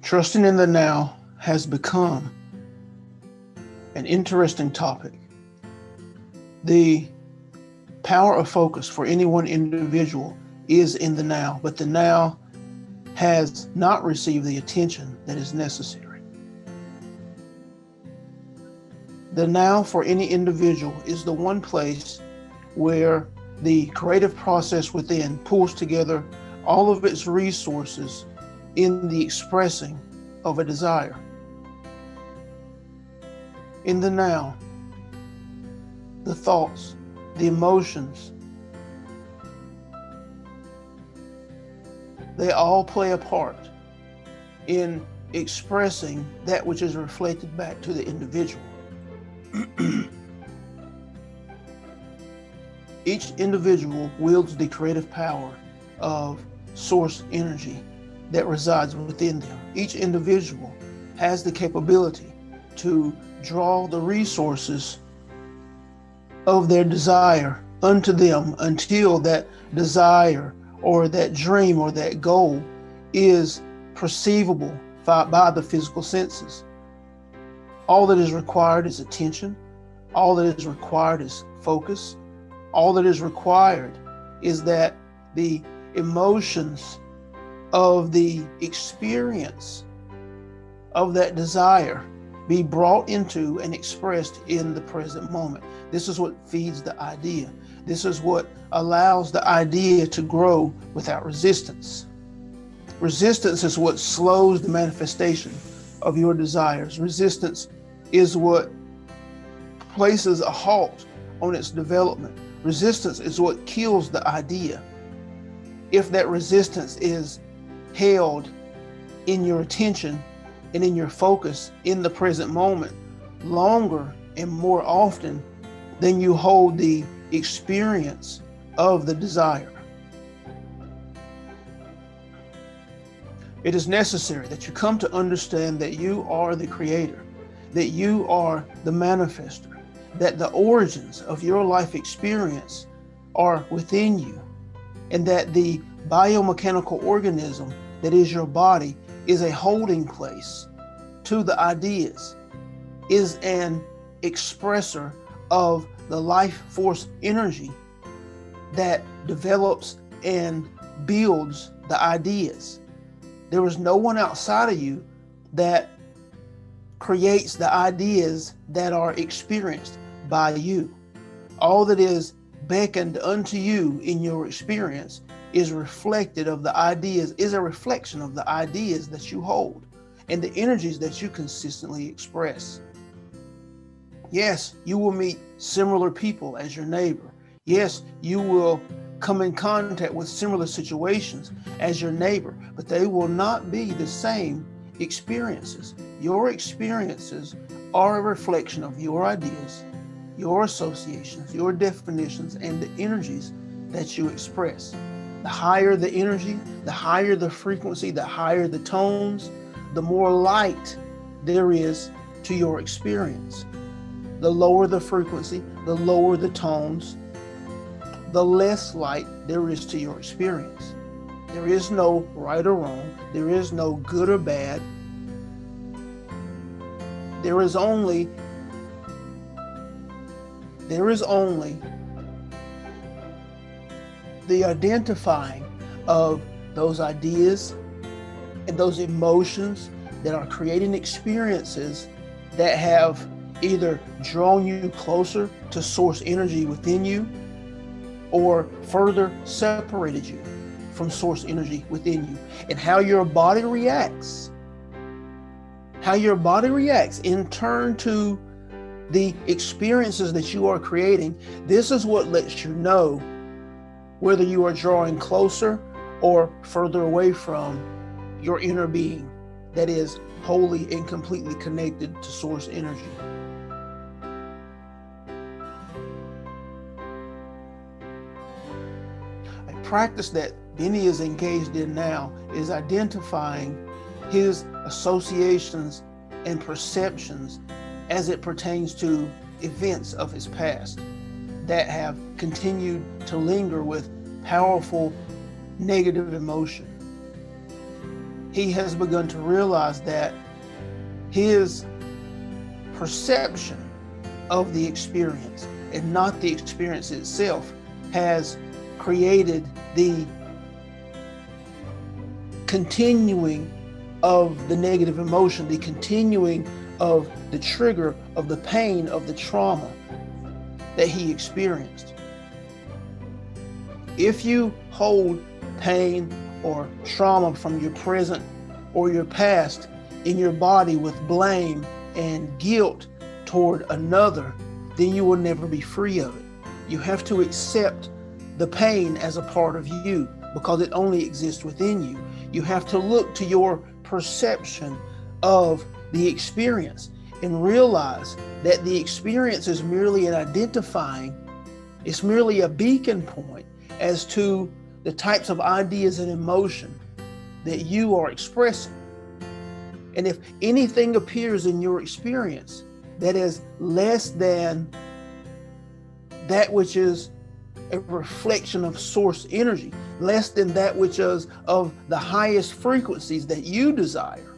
Trusting in the now has become an interesting topic. The power of focus for any one individual is in the now, but the now has not received the attention that is necessary. The now for any individual is the one place where the creative process within pulls together all of its resources in the expressing of a desire. In the now, the thoughts, the emotions, they all play a part in expressing that which is reflected back to the individual. Each individual wields the creative power of source energy that resides within them. Each individual has the capability to draw the resources of their desire unto them until that desire or that dream or that goal is perceivable by the physical senses. All that is required is attention. All that is required is focus. All that is required is that the emotions of the experience of that desire be brought into and expressed in the present moment. This is what feeds the idea. This is what allows the idea to grow without resistance. Resistance is what slows the manifestation of your desires. Resistance is what places a halt on its development. Resistance is what kills the idea. If that resistance is held in your attention and in your focus in the present moment longer and more often than you hold the experience of the desire, it is necessary that you come to understand that you are the creator, that you are the manifester, that the origins of your life experience are within you, and that the biomechanical organism that is your body is a holding place to the ideas, is an expressor of the life force energy that develops and builds the ideas. There is no one outside of you that creates the ideas that are experienced by you. All that is beckoned unto you in your experience is reflected of the ideas, is a reflection of the ideas that you hold and the energies that you consistently express. Yes, you will meet similar people as your neighbor. Yes, you will come in contact with similar situations as your neighbor, but they will not be the same experiences. Your experiences are a reflection of your ideas, your associations, your definitions, and the energies that you express. The higher the energy, the higher the frequency, the higher the tones, the more light there is to your experience. The lower the frequency, the lower the tones, the less light there is to your experience. There is no right or wrong. There is no good or bad. There is only the identifying of those ideas and those emotions that are creating experiences that have either drawn you closer to source energy within you or further separated you from source energy within you. And how your body reacts in turn to the experiences that you are creating, this is what lets you know whether you are drawing closer or further away from your inner being that is wholly and completely connected to source energy. A practice that Benny is engaged in now is identifying his associations and perceptions as it pertains to events of his past that have continued to linger with powerful negative emotion. he has begun to realize that his perception of the experience and not the experience itself has created the continuing of the negative emotion, the continuing of the trigger of the pain of the trauma that he experienced. If you hold pain or trauma from your present or your past in your body with blame and guilt toward another, then you will never be free of it. You have to accept the pain as a part of you because it only exists within you. You have to look to your perception of the experience and realize that the experience is merely an identifying, it's merely a beacon point as to the types of ideas and emotion that you are expressing. And if anything appears in your experience that is less than that which is a reflection of source energy, less than that which is of the highest frequencies that you desire,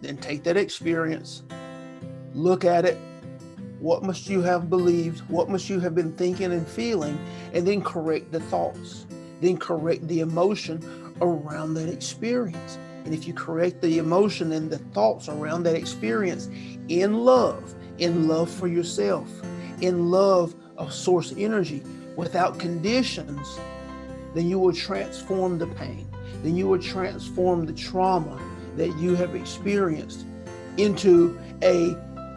then take that experience, look at it. What must you have believed? What must you have been thinking and feeling? And then correct the thoughts, then correct the emotion around that experience. And if you correct the emotion and the thoughts around that experience in love for yourself, in love of source energy, without conditions, then you will transform the pain. Then you will transform the trauma that you have experienced into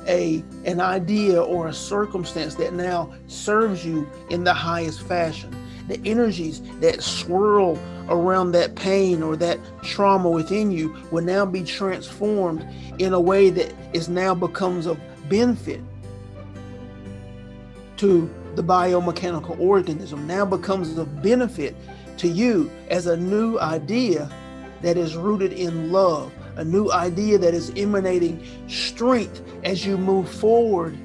an idea or a circumstance that now serves you in the highest fashion. The energies that swirl around that pain or that trauma within you will now be transformed in a way that is now becomes of benefit to the biomechanical organism, now becomes of benefit to you as a new idea that is rooted in love, a new idea that is emanating strength as you move forward,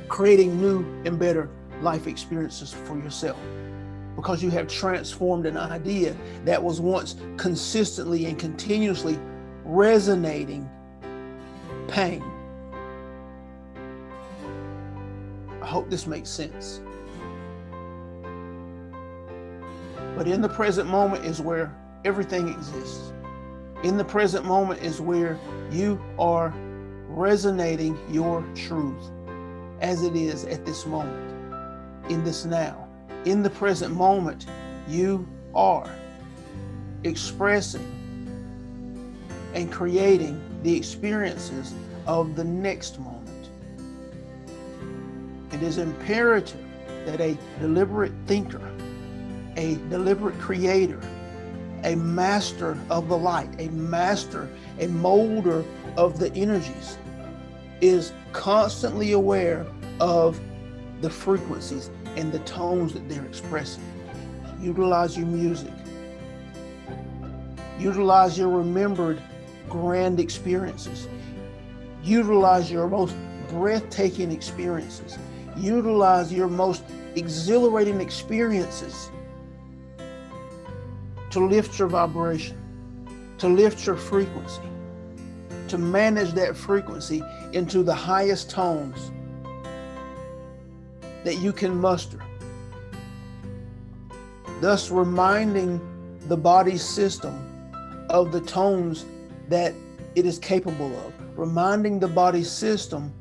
creating new and better life experiences for yourself, because you have transformed an idea that was once consistently and continuously resonating pain. I hope this makes sense. But in the present moment is where everything exists. In the present moment is where you are resonating your truth as it is at this moment, in this now. In the present moment, you are expressing and creating the experiences of the next moment. It is imperative that a deliberate thinker, a deliberate creator, a master of the light, a master, a molder of the energies, is constantly aware of the frequencies and the tones that they're expressing. Utilize your music. Utilize your remembered grand experiences. Utilize your most breathtaking experiences. Utilize your most exhilarating experiences to lift your vibration, to lift your frequency, to manage that frequency into the highest tones that you can muster. Thus reminding the body system of the tones that it is capable of, reminding the body system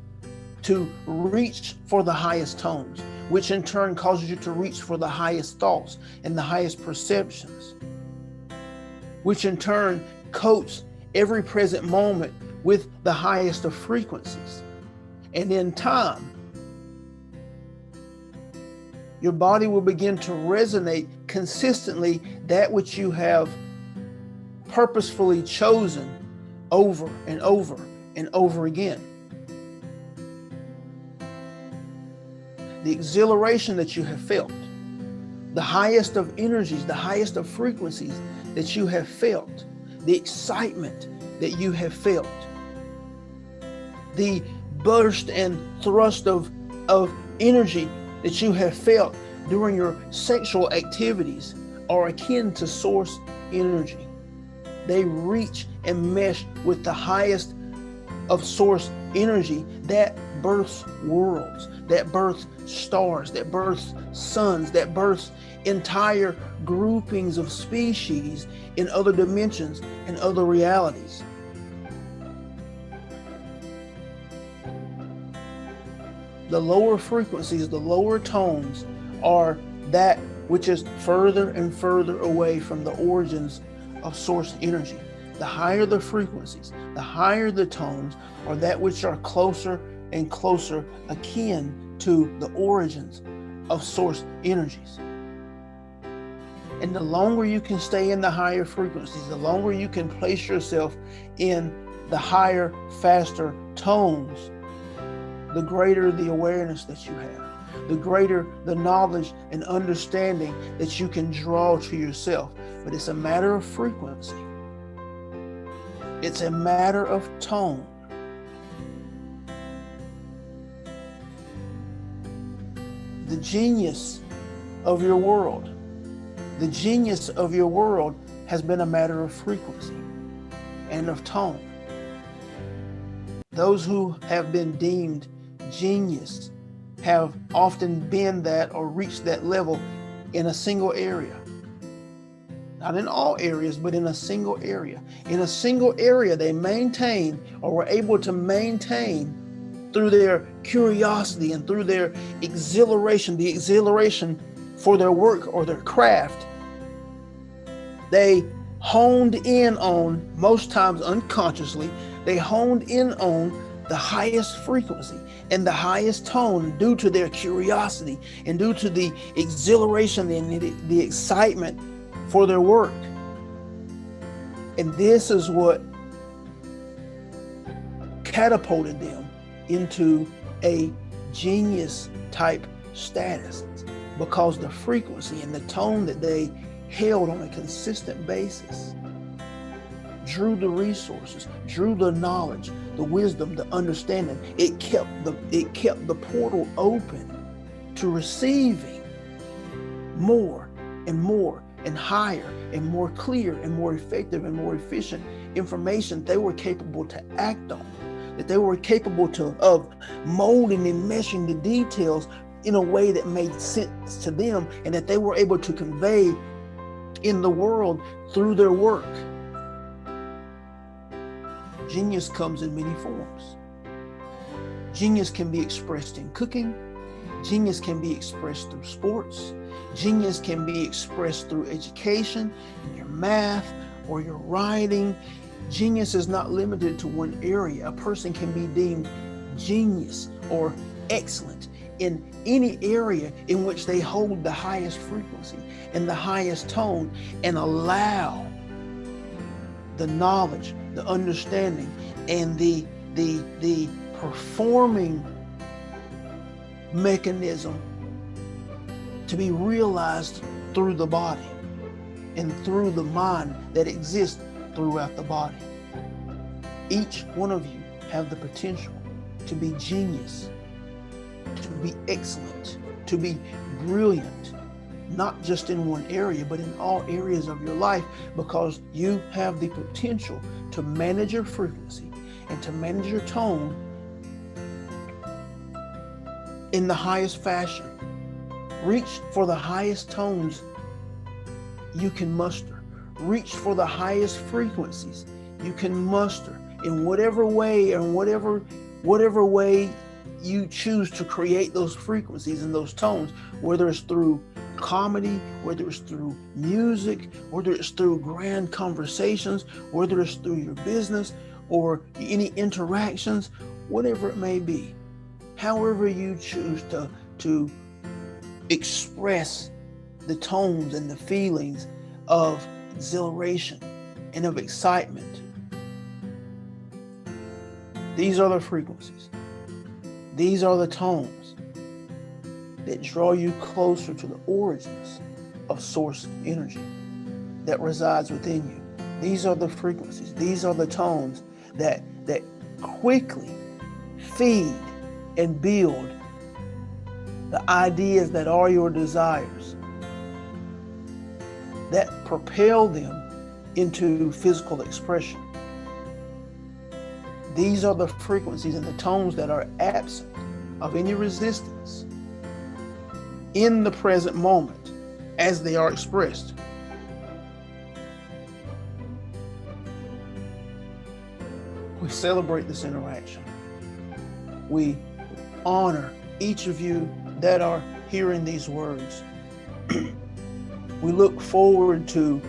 to reach for the highest tones, which in turn causes you to reach for the highest thoughts and the highest perceptions, which in turn coats every present moment with the highest of frequencies. And in time, your body will begin to resonate consistently that which you have purposefully chosen over and over and over again. The exhilaration that you have felt, the highest of energies, the highest of frequencies that you have felt, the excitement that you have felt, the burst and thrust of energy that you have felt during your sexual activities are akin to source energy. They reach and mesh with the highest of source energy that births worlds, that births stars, that births suns, that births entire groupings of species in other dimensions and other realities. The lower frequencies, the lower tones, are that which is further and further away from the origins of source energy. The higher the frequencies, the higher the tones, are that which are closer and closer akin to the origins of source energies. And the longer you can stay in the higher frequencies, the longer you can place yourself in the higher, faster tones, the greater the awareness that you have, the greater the knowledge and understanding that you can draw to yourself. But it's a matter of frequency. It's a matter of tone. The genius of your world, the genius of your world has been a matter of frequency and of tone. Those who have been deemed genius have often been that or reached that level in a single area. Not in all areas, but in a single area. In a single area, they maintain or were able to maintain through their curiosity and through their exhilaration, the exhilaration for their work or their craft. They honed in on, most times unconsciously, they honed in on the highest frequency and the highest tone due to their curiosity and due to the exhilaration and the excitement for their work. And this is what catapulted them into a genius type status, because the frequency and the tone that they held on a consistent basis drew the resources, drew the knowledge, the wisdom, the understanding. It kept the portal open to receiving more and more and higher and more clear and more effective and more efficient information they were capable to act on, that they were capable of molding and meshing the details in a way that made sense to them, and that they were able to convey in the world through their work. Genius comes in many forms. Genius can be expressed in cooking. Genius can be expressed through sports. Genius can be expressed through education, in your math or your writing. Genius is not limited to one area. A person can be deemed genius or excellent in any area in which they hold the highest frequency and the highest tone, and allow the knowledge, the understanding, and the performing mechanism to be realized through the body and through the mind that exists throughout the body. Each one of you have the potential to be genius, to be excellent, to be brilliant, not just in one area, but in all areas of your life, because you have the potential to manage your frequency and to manage your tone in the highest fashion. Reach for the highest tones you can muster. Reach for the highest frequencies you can muster in whatever way and whatever way you choose to create those frequencies and those tones, whether it's through comedy, whether it's through music, whether it's through grand conversations, whether it's through your business or any interactions, whatever it may be. However you choose to express the tones and the feelings of exhilaration and of excitement. These are the frequencies. These are the tones that draw you closer to the origins of source energy that resides within you. These are the frequencies. These are the tones that quickly feed and build the ideas that are your desires, that propel them into physical expression. These are the frequencies and the tones that are absent of any resistance in the present moment as they are expressed. We celebrate this interaction. We honor each of you that are hearing these words. We look forward to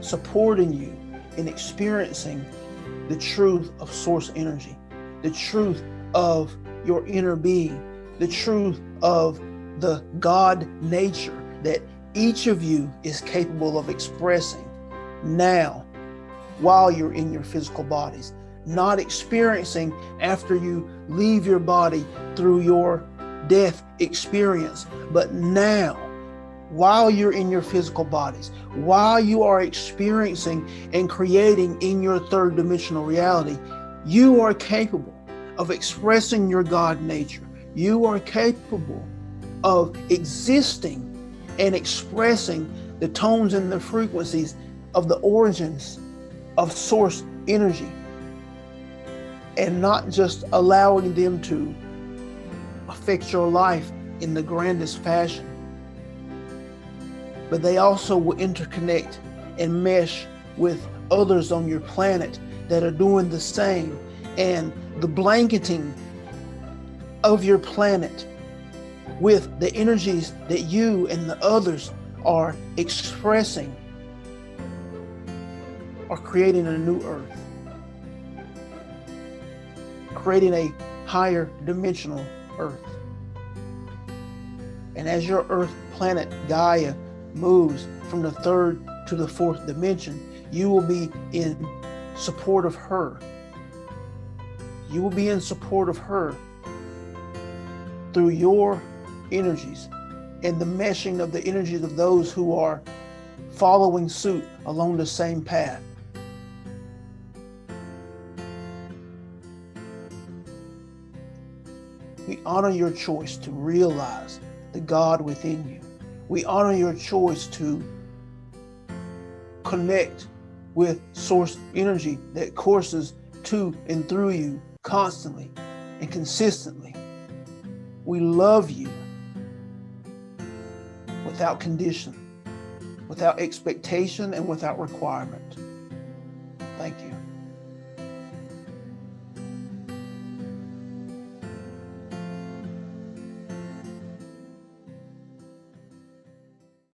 supporting you in experiencing the truth of source energy, the truth of your inner being, the truth of the God nature that each of you is capable of expressing now while you're in your physical bodies, not experiencing after you leave your body through your death experience, but now while you're in your physical bodies, while you are experiencing and creating in your third dimensional reality, you are capable of expressing your God nature. You are capable of existing and expressing the tones and the frequencies of the origins of source energy, and not just allowing them to affect your life in the grandest fashion, but they also will interconnect and mesh with others on your planet that are doing the same, and the blanketing of your planet with the energies that you and the others are expressing are creating a new earth, creating a higher dimensional earth. And as your earth planet Gaia moves from the third to the fourth dimension, you will be in support of her. You will be in support of her through your energies and the meshing of the energies of those who are following suit along the same path. We honor your choice to realize the God within you. We honor your choice to connect with source energy that courses to and through you constantly and consistently. We love you without condition, without expectation, and without requirement.